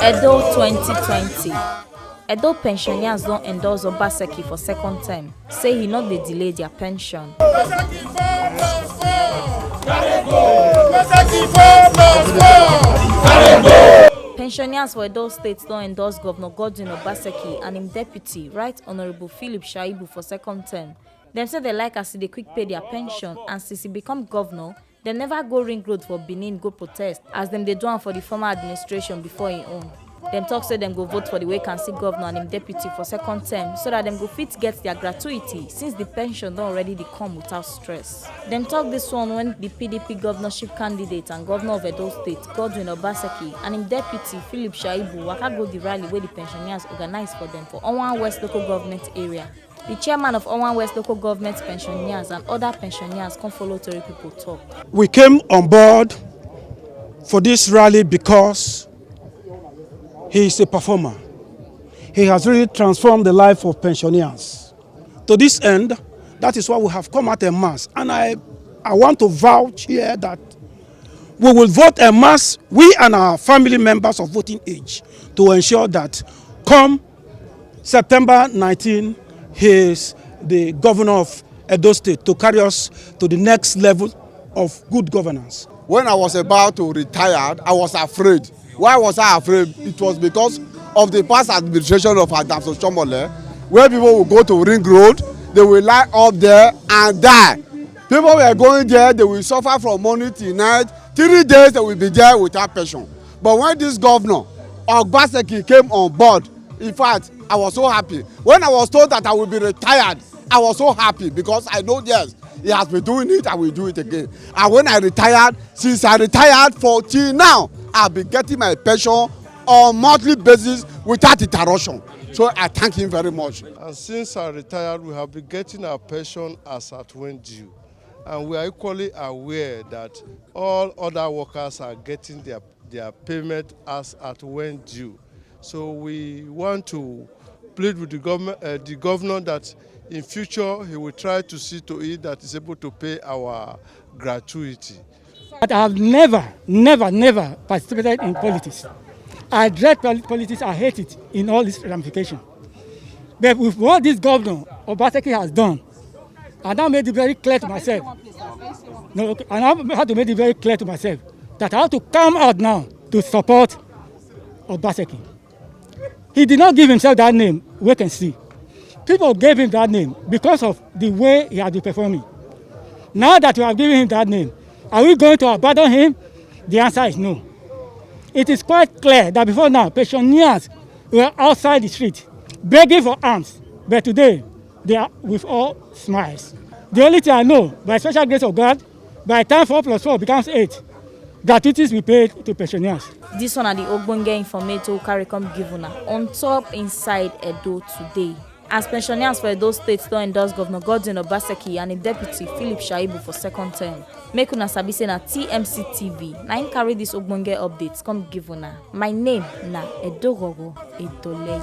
Edo 2020. Edo pensioners don't endorse Obaseki for second term. Say he not dey delay their pension. Pensioners for Edo State don't endorse Governor Godwin Obaseki and him deputy, Right Honorable Philip Shaibu, for second term. Them say they like as they quick pay their pension, and since he become governor, they never go ring road for Benin go protest as them they do am for the former administration before him own. Them talk say them go vote for the vacancy governor and him deputy for second term so that them go fit get their gratuity since the pension don't already dey come without stress. Them talk this one when the PDP governorship candidate and governor of Edo State, Godwin Obaseki, and him deputy, Philip Shaibu, waka go the rally where the pensioners organize for them for Owan West local government area. The chairman of Owan West local government pensioners and other pensioners come follow Tori people talk. We came on board for this rally because he is a performer. He has really transformed the life of pensioners. To this end, that is why we have come out en masse. And I want to vouch here that we will vote en masse, we and our family members of voting age, to ensure that come September 19, he is the governor of Edo State to carry us to the next level of good governance. When I was about to retire, I was afraid. Why was I afraid? It was because of the past administration of Adams Oshomole, where people will go to Ring Road, they will lie up there and die. People were going there, they will suffer from morning till night. 3 days they will be there without pension. But when this governor, Obaseki, came on board, in fact, I was so happy. When I was told that I will be retired, I was so happy because I know, yes, he has been doing it, I will do it again. And when I retired, since I retired for till now, I've been getting my pension on monthly basis without interruption. So I thank him very much. And since I retired, we have been getting our pension as at when due. And we are equally aware that all other workers are getting their payment as at when due. So we want to plead with the governor that in future he will try to see to it that he's able to pay our gratuity. But I have never participated in politics. I dread politics, I hate it in all its ramifications. But with what this governor Obaseki has done, I now made it very clear to myself. I now have to make it very clear to myself that I have to come out now to support Obaseki. He did not give himself that name, we can see. People gave him that name because of the way he had been performing. Now that you have given him that name, are we going to abandon him? The answer is no. It is quite clear that before now, pensioners were outside the street begging for alms, but today they are with all smiles. The only thing I know, by special grace of God, by the time 4 plus 4 becomes 8, gratuities we paid to pensioners. This one are the ogbonge informator carry come give una on top inside Edo today. As pensioners for Edo State don't endorse Governor Godwin Obaseki and a deputy Philip Shaibu for second term. Make una sabi say na TMC TV. Na him carry this ogbonge updates come give una. My name na Edo Gogo Edoleye.